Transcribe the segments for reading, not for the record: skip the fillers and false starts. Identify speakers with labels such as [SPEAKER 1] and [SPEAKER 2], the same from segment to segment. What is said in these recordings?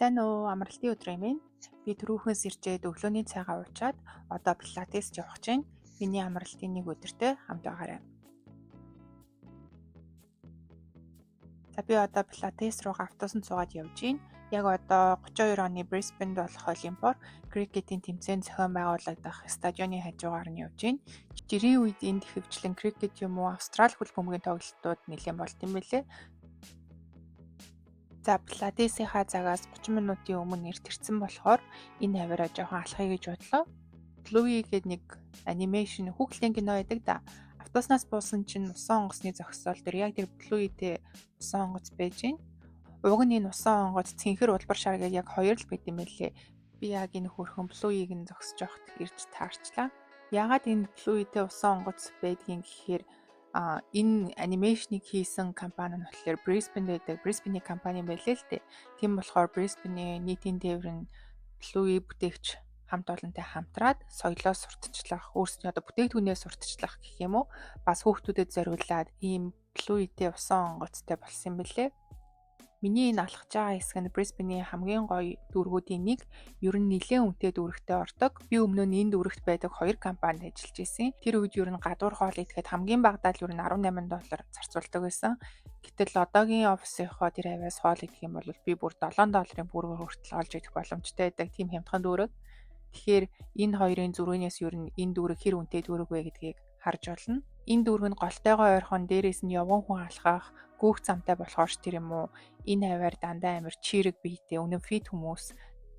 [SPEAKER 1] Сайн уу? Амралтын өдөр юм ээ. Би түрүүхээс иржээд өглөөний цайгаа уучаад одоо пилатес явах гэж байна. Миний амралтын нэг өдөртөө хамт байгаарай. За би одоо пилатес руу автобусанд суугаад явж байна. Яг одоо 32 оны Brisbane болох Олимпиор крикетийн тэмцээн зохион байгуулагдах стадионы хажуугаар нь явж байна. Жирийн үед энд ихэвчлэн крикет юм уу Австрали хөл бөмбөгийн тоглолтууд нэлээд болт юм билээ. За пилатесийнхаа цагаас 30 минутын өмнө эрт ирсэн болохоор энэ хаваараа жоохон алхахыг гэж бодлоо. Bluey гэдэг нэг анимашн хүүхдийн кино байдаг да. Автобуснаас буусан чинь усан онгоцны зогсоол дээр яг тэр Bluey-тэй усан онгоц байж байна. Уг нь энэ усан онгоц цэнхэр улбар шар гэдэг яг хоёр л байт юм байлээ. Би яг энэ хөрхөн Bluey-г нь зогсож явахд ирж таарчлаа. Яагаад энэ Bluey-тэй усан онгоц байдгийг гэхээр энэ анимашныг хийсэн компани нь болохоор Brisbane байдаг. Brisbane-ийн компани байлээ л дээ. Тийм болохоор Brisbane-ийн нийтийн тээвэр нь Bluey бүтээгч хамт олонтой хамтраад соёлоо сурталчлах, өөрсдийн одоо бүтээгдэхүүнээ сурталчлах гэх юм уу? Бас хүүхдүүдэд зориулаад ийм Bluey-тэй усан онгоцтой болсон юм билээ. Миний энэ алхаж байгаа хэсэг нь Brisbane-ийн хамгийн гоё дүүргүүдийн нэг. Ер нь нэлээд үнэтэй дүүрэгтэй ордог. Би өмнө нь энэ дүүрэгт байдаг 2 компанид ажиллаж байсан. Тэр үед ер нь гадуур хоол идэхэд хамгийн багадаа л ер нь $18 зарцуулдаг байсан. Гэтэл одоогийн офисынхоо тэр авиас хоол идэх юм бол би бүр $7 бүргээр хүртэл олж идэх боломжтой байдаг. Тийм хямдхан дүүрэг. Тэгэхээр энэ хоёрын зөрүүнээс ер нь энэ дүүрэг хэр үнэтэй дүүрэг вэ гэдгийг харж болно. Энэ дүүрэг нь голтойгоо ойрхон дээрээс нь явган хүн алхах гүүх замтай болохоор ч тэр юм уу энэ хаваар дандаа амир чирэг биетэй үнэн фит хүмүүс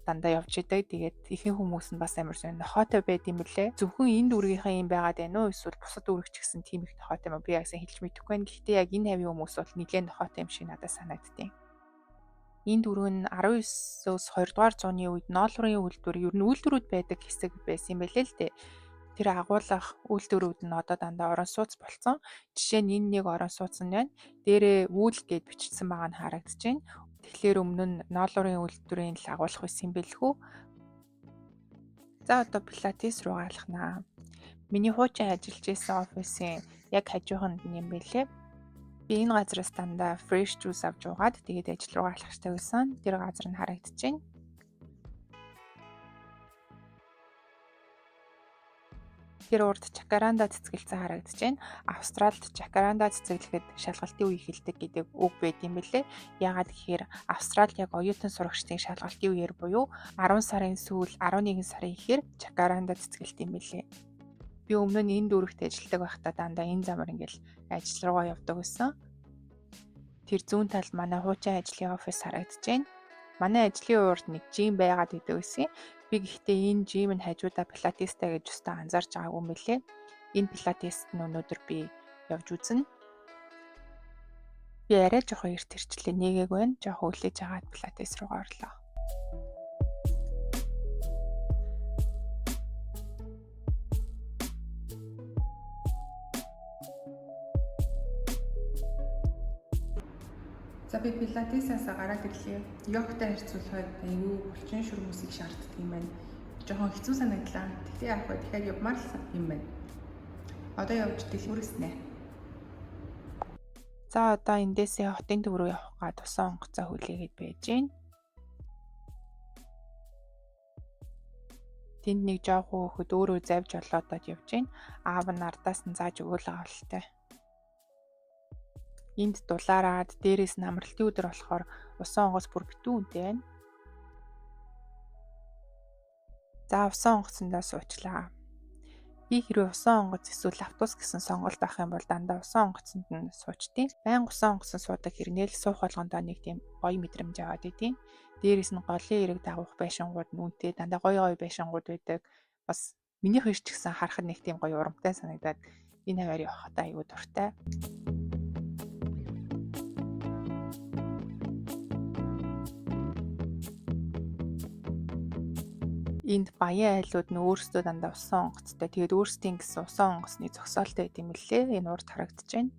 [SPEAKER 1] дандаа явж идэг. Тэгээд ихэнх хүмүүс нь бас амир сонь нохоотой байд юм лээ. Зөвхөн энэ дүүргийнхаа юм байгаад байна уу эсвэл бусад дүүрэг ч гэсэн тийм их нохоотой юм би ягсан хэлж мэдэхгүй байна. Гэхдээ яг энэ хавийн хүмүүс бол нэлээд нохоотой юм шиг надад санагдтыг. Энэ дүүрэг нь 19-өөс 20 дугаар зууны үед ноолрын үйлдвэр ер нь үйлдвэрүүд байдаг хэсэг байсан юм байлээ л дээ. Тэр агуулгах үйлдвэрүүд нь одоо дандаа орон сууц болсон. Жишээ нь энэ нэг орон сууц нь байна. Дээрээ үүл гэд бичсэн байгаа нь харагдаж байна. Тэгэхээр өмнө нь ноолрын үйлдвэрийн л агуулгах байсан юм бэлхүү. За одоо пилатес руу алхнаа. Миний хуучин ажиллаж байсан офисын яг хажууханд юм бэлээ. Би энэ газраас дандаа fresh juice авч уугаад тэгээд ажил руу алхахтай байсан. Тэр газар нь харагдаж байна. Тэр урд Жакаранда цэцгэлцэн харагдаж байна. Австралид Жакаранда цэцэглэхэд шалгалтын үе эхэлдэг гэдэг үг байт юм бэлээ. Яагаад гэхээр Австралид яг оюутан сурагчдын шалгалтын үеэр буюу 10 сарын сүүл 11 сарын ихээр Жакаранда цэцгэлт юм бэлээ. Би өмнө нь энэ дүүрэгт ажилладаг байхдаа дандаа энэ замаар ингээл ажил руугаа явдаг байсан. Тэр зүүн талд манай хуучин ажлын офис харагдаж байна. Манай ажлын урд нэг жим байгаад идэг байсан. Би гэхдээ энэ жим нь хажуудаа пилатестэй гэж өстө анзаарч байгаагүй юм билээ. Энэ пилатест нь өнөөдөр би явж үзнэ. Би арай жоохон эрт ирчлээ нэгээг байна. Жоохон хүлээж агаад пилатес руугаа орлоо. За би пилатесаас гараад ирлээ. Йогтай харьцуулахад аюу булчин шүрмүсийг шаарддаг юм байна. Жохон хэцүү санагдлаа. Тэгтээ яг дахиад явмаар л юм байна. Одоо явж дэлгүүрснэ. За одоо эндээсээ хотын төв рүү явах га тусан онгоцоо хүлээгээд байж гин. Тэнд нэг жоохон хөхөд өөрөө завж олоодод явж гин. Аав нь ардаас нь зааж өгөөл авалтай. Энд дулаараад дээрээс нь амралтын өдөр болохоор усан онгоц бүр битүү үнэтэй байна. За усан онгоцондоо суучлаа. Би хэрвээ усан онгоц эсвэл автобус гэсэн сонголт авах юм бол дандаа усан онгоцонд нь суучдیں۔ Баян усан онгоцонд суудаг хэрнээл суух болгондоо нэг тийм гоё мэдрэмж аваад идэв. Дээрээс нь голын эрэг дагуух байшингууд нь үнэтэй дандаа гоё байшингууд байдаг. Бас минийх ирч гэсэн харахад нэг тийм гоё урамтай санагдаад энэ хаваар явахад аюу дуртай. Энд баян айлууд нь өөрсдөө дандаа усан онгоцтой. Тэгээд өөрсдийн гэсэн усан онгоцны зогсоолтой байт юм лээ. Энэ урд харагдаж байна.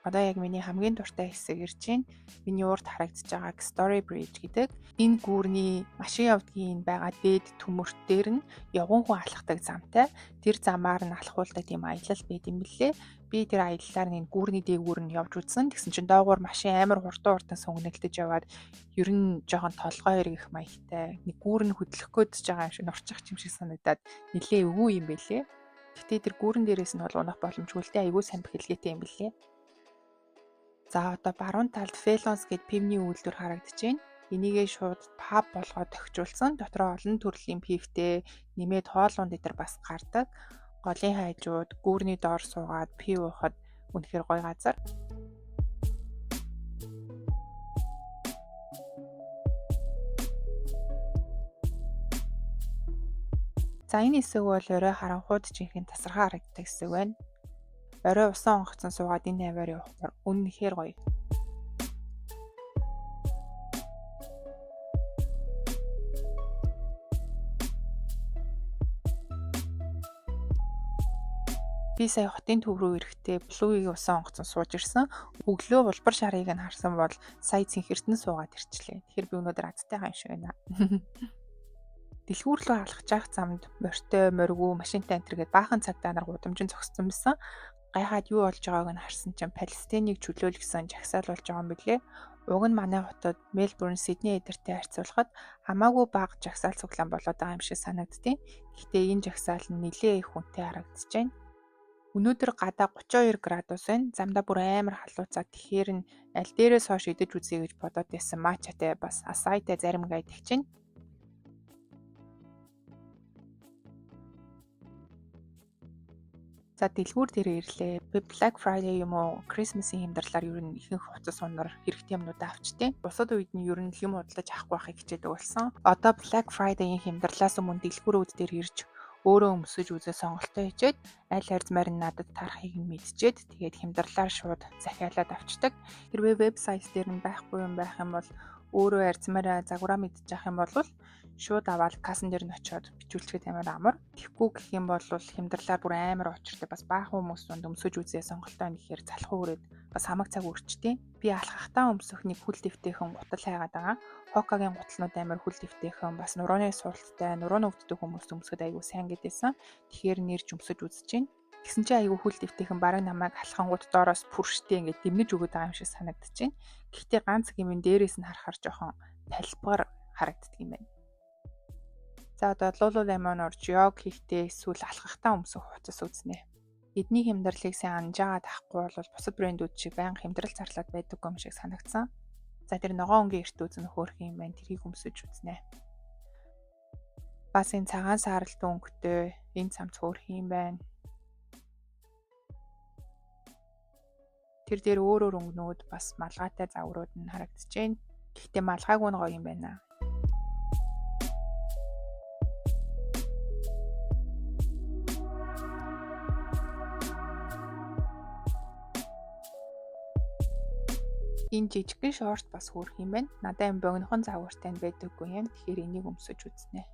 [SPEAKER 1] Одоо яг миний хамгийн дуртай хэсэг ирж байна. Миний урд харагдаж байгааг Story Bridge гэдэг. Энэ гүүрний машин явдгийн байгаа дээд төмөрт дээр нь явган хүн алхдаг замтай. Тэр замаар нь алхуулдаг тийм аялал байд юм билээ. Би тэр аяллаар энэ гүүрний дээгүүр нь явж үзсэн. Тэгсэн чинь доогуур машин амар хурдан сунгнагдаж яваад ер нь жоохон толгой эргэх маягтай. Нэг гүүр нь хөдлөх гээд байгаа юм шиг нурчих юм шиг санагдаад нилээ өвөө юм бэлээ. Гэтэ тэр гүүрэн дээрээс нь бол унах боломжгүй л дээ. Айгүй сайн бэлгэлгээтэй юм билээ. За одоо баруун талд Felons гэд пивний үйлдвэр харагдаж байна. Энийгээ шууд паб болгоод тохижуулсан. Дотроо олон төрлийн пивтэй нэмээд хоолунд дээр бас гардаг. Голын хажууд гүүрний доор суугаад пив уухад үнэхээр гоё газар. За энэ хэсэг бол орой харанхууд жинхэнэ тасархаа харагддаг хэсэг байна. Орой усан онгоцон суугаад энэ аваар явах үнэхээр гоё. Би сая хотын төв рүү ирэхдээ Blue-ийг усан онгоцон сууж ирсэн. Өглөө улбар шарыг нь харсан бол сая цэнхэртэн суугаад ирчлээ. Тэгэхээр би өнөөдөр азтай байгаа юм шиг байна. Дэлгүүр рүү алхаж явах замд морьтой, моргүй, машинтай энтер гээд баахан цагдаа нар гудамжин зогссон байсан. Гайхаад юу болж байгааг нь харсан чинь Палестиныг чөлөөлгсөн жагсаал болж байгаа юм билээ. Уг нь манай хотод Мельбурн, Сидней эдэртэй харьцуулахад хамаагүй бага жагсаал цуглаан болоод байгаа юм шиг санагдтыг. Гэхдээ энэ жагсаал нь нэлээд их хүнтэй харагдаж байна. Өнөөдөр гадаа 32 градус байна. Замдаа бүр амар халууцаа. Тэгэхээр нь аль дээрээс хойш идэж үзье гэж бодоод байсан мачатай бас асайтай заримгаа идэх чинь. За дэлгүүр дээр ирлээ. Би Black Friday юм уу, Christmas-ийн хямдралаар ер нь ихэнх хувцас унаар хэрэгтэй юмнуудаа авчтیں۔ Бусад үед нь ер нь хэм худалдаж авахгүй байхыг хичээдэг болсон. Одоо Black Friday-ийн хямдралаас өмнө дэлгүүрүүд дээр ирж өөрөө өмсөж үзээ сонголтоо хийжээд аль харьцмаар нь надад тарахыг нь мэдчихэд тэгээд хямдралаар шууд захиалаад авчдаг. Хэрвээ вебсайт дээр нь байхгүй юм байх юм бол өөрөө харьцмаараа загвараа мэдчих юм бол шууд аваад кассан дээр нь очиод бичүүлчихэд амар. Тэгэхгүй гэх юм бол хямдралаар бүр амар учиртай бас баахан хүмүүс дунд өмсөж үзээ сонголтоо нэхээр залхуу өрөөд бас хамаг цаг үрчтэй. Би алхахтаа өмсөх нэг хүл дэвтэйхэн гутал хайгаад байгаа. Хокагийн гуталнууд амар хүл дэвтэйхэн бас нурууны суулттай, нуруу өвддөг хүмүүс өмсөхөд айгүй сайн гэдээсэн. Тэгэхээр нэрж өмсөж үзэж байна. Тэгсэн чинь айгүй хүл дэвтэйхэн бараг намайг алхангууд доороос пүрштэй ингээд дэмнэж өгöd байгаа юм шиг санагдаж байна. Гэхдээ ганц юм дээрээс нь харахаар жоохон талбар харагддаг юм байна. За одоо Lululemon орж йог хийхдээ эсвэл алхахтаа өмсөх хувцас үзнэ. Эдний хямдралыг сайн анжаагаад авахгүй бол бусад брэндүүд шиг байнга хямдрал зарлаад байдаг юм шиг санагдсан. За тэр ногоон өнгийн эрт үзэн хөөрх юм байна. Тэрийг өмсөж үзнэ. Бас энэ цагаан сааралтай өнгөтэй энэ цамц хөөрх юм байна. Тэр дээр өөр өнгөнүүд бас малгайтай загварууд нь харагдаж байна. Гэхдээ малгайг нь гоё юм байна. Энэ жижигхэн шорт бас хөөрх юм байна. Надад энэ богинохон загвартай байдаггүй юм. Тэгэхээр энийг өмсөж үзнэ.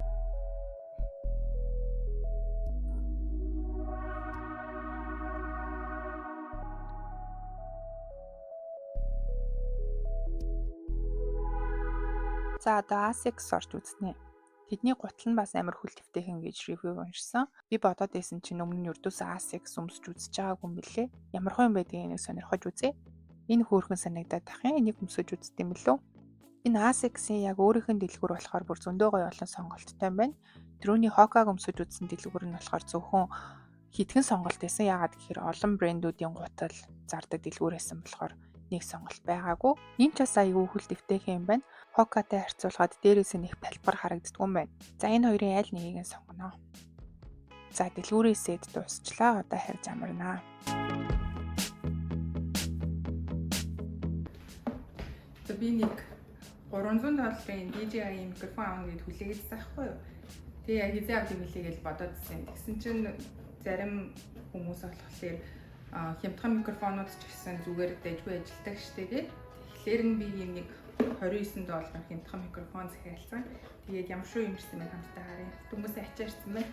[SPEAKER 1] За одоо ASICS орж үзнэ. Тэдний гутал нь бас амар хүл дэвтэйхэн гэж ревю уншсан. Би бодоод байсан чинь өмнө нь ердөөсөө ASICS өмсөж үзэж байгаагүй юм билээ. Ямар хон юм байдгийг энийг сонирхож үзье. Энэ хөөрхөн санагдаад ах юм. Энийг өмсөж үзт юм билүү? Энэ ASICS-ийн яг өөрийнх нь дэлгүүр болохоор бүр зөндөө гоё олон сонголттой юм байна. Тэрүүний Hoka-г өмсөж үзсэн дэлгүүр нь болохоор зөвхөн хитгэн сонголт байсан. Яагаад гэхээр олон брэндүүдийн гутал зардаг дэлгүүр байсан болохоор нэг сонголт байгаагүй. Энэ ч бас аягүй хүл дэвтэйхэн юм байна. Hoka-тай харьцуулахад дээрээс нь их талбар харагддаг юм байна. За энэ хоёрын аль нэгийг нь сонгоно. За дэлгүүрийн сет дуусчлаа. Одоо харьж амарнаа. Би нэг 300 долларын DJI микрофон авах гэж хүлээгээдсэн байхгүй юу. Тэгээ яг хизээ авах юм хэлээ гэж бодоод ирсэн. Тэгсэн чинь зарим хүмүүс болохоор хямдхан микрофонууд ч гэсэн зүгээр дэжгүй ажилдаг штеп. Тэгэхээр би юм нэг 29 доллар хямдхан микрофон захиалсан. Тэгээд ямар шүү юмэрсэн байна хамтдаа харъя. Хүмүүсээ ачаарсан байна.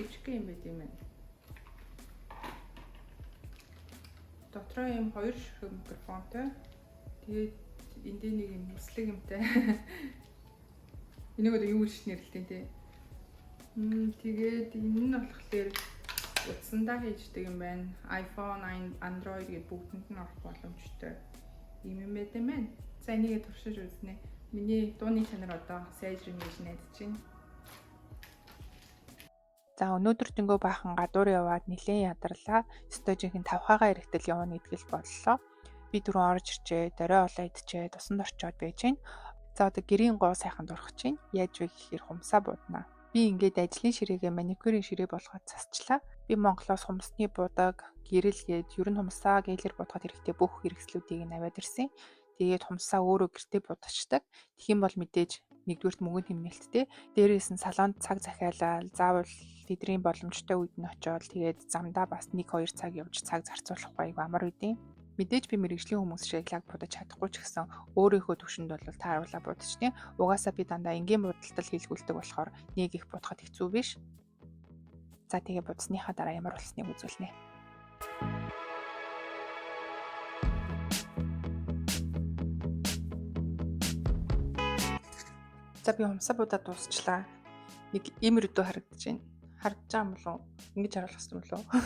[SPEAKER 1] жижиг юм байт юм байна. Дотроо юм 2 ширхэг микрофонтой. Тэгээд энд нэг юм хүслэг юмтай. Энийг одоо юу гэж нэрлэдэг те. Тэгээд энэ нь болохоор утсандаа хийждэг юм байна. iPhone, Android гэдэг бүгдэнд нь орох боломжтой юм байт юм байна. За энийг туршиж үзнэ. Миний дууны чанар одоо сайжрна гэж найдаж байна. За өнөөдөр тэнгөө баахан гадуур яваад нилээн ядарлаа. Стожийн тавхагаа эрэхтэл явна гэдгийг боллоо. Би түрүүн орж ирчээ, дорой олоо идчээ, тусанд орчоод байж байна. За одоо гэрийн гоо сайхан дурах чинь яаж вэ гэхээр хумсаа бууднаа. Би ингээд ажлын ширээгээ маникюрын ширээ болгоод засчлаа. Би Монголоос хумсны будаг, гэрэл гээд ер нь хумсаа гэлэр бодоход хэрэгтэй бүх хэрэгслүүдийг аваад ирсэн. Тэгээд хумсаа өөрөө гэртээ будагчдаг. Тэгэх юм бол мэдээж нэгдүгürt мөнгөнд хэмнэлттэй. Дээрээс нь салонд цаг захиалаад заавал тэдний боломжтой үед нь очиод тэгээд замдаа бас 1-2 цаг явж цаг зарцуулахгүй айгүй амар үдийн. Мэдээж би мэрэгжлийн хүмүүс шиг лаг будаж чадахгүй ч гэсэн өөрийнхөө төвшөнд бол тааруулаа будажтیں۔ Угаасаа би дандаа энгийн будалтал хийлгүүлдэг болохоор нэг их будахад хэцүү биш. За тэгээ будсныхаа дараа ямар болсныг үзүүлнэ. За би хумсаа будаад дуусчлаа. Нэг иймэр өдөө харагдаж байна. Харагдаж байгаа юм болов уу? Ингэж харуулах хэрэгтэй юм болов уу?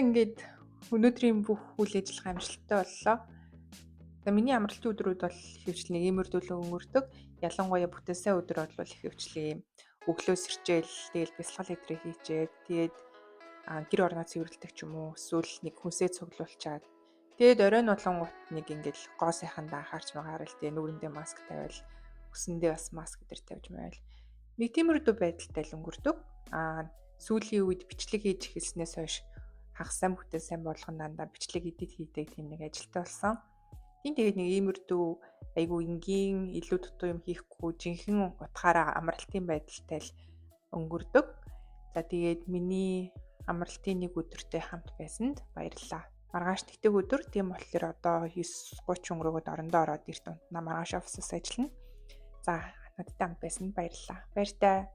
[SPEAKER 1] Ингээд өнөөдрийн бүх үйл ажиллагаа амжилттай боллоо. За миний амралтын өдрүүд бол ихэвчлэн нэг иймэрдүүлэн өнгөрдөг. Ялангуяа бүтээсээ өдөр бол ихэвчлэн өглөө сэрчээл, тэгэл бясалгал өдрөө хийчээд, тэгээд гэр орноо цэвэрлэдэг ч юм уу, эсвэл нэг хүнсээ цуглуулчаад, тэгээд оройн улангууд нэг ингээд гоо сайхандаа харж магаар л тэгээд нүрэндээ маск тавиал, өсөндөө бас маск өдр тавьж байвал нэг тиймэрдүү байдалтай л өнгөрдөг. Сүүлийн үед бичлэг хийж эхэлснээс хойш хагас сайн бүтээн сайн болгон дандаа бичлэг эдит хийдэг тийм нэг ажилтай болсон. Тэгээд нэг иймэрдүү айгу энгийн илүү дутуу юм хийхгүй жинхэнэ утгаараа амралтын байдалтай л өнгөрдөг. За тэгээд миний амралтын нэг өдөртэй хамт байсанд баярлалаа. Маргааш тэгтэг өдөр тийм болохоор одоо 9:30 өнгөрөөгд орондоо ороод эрт унтнаа маргааш офисоос ажиллана. За надтай хамт байсанд баярлалаа. Баяртай.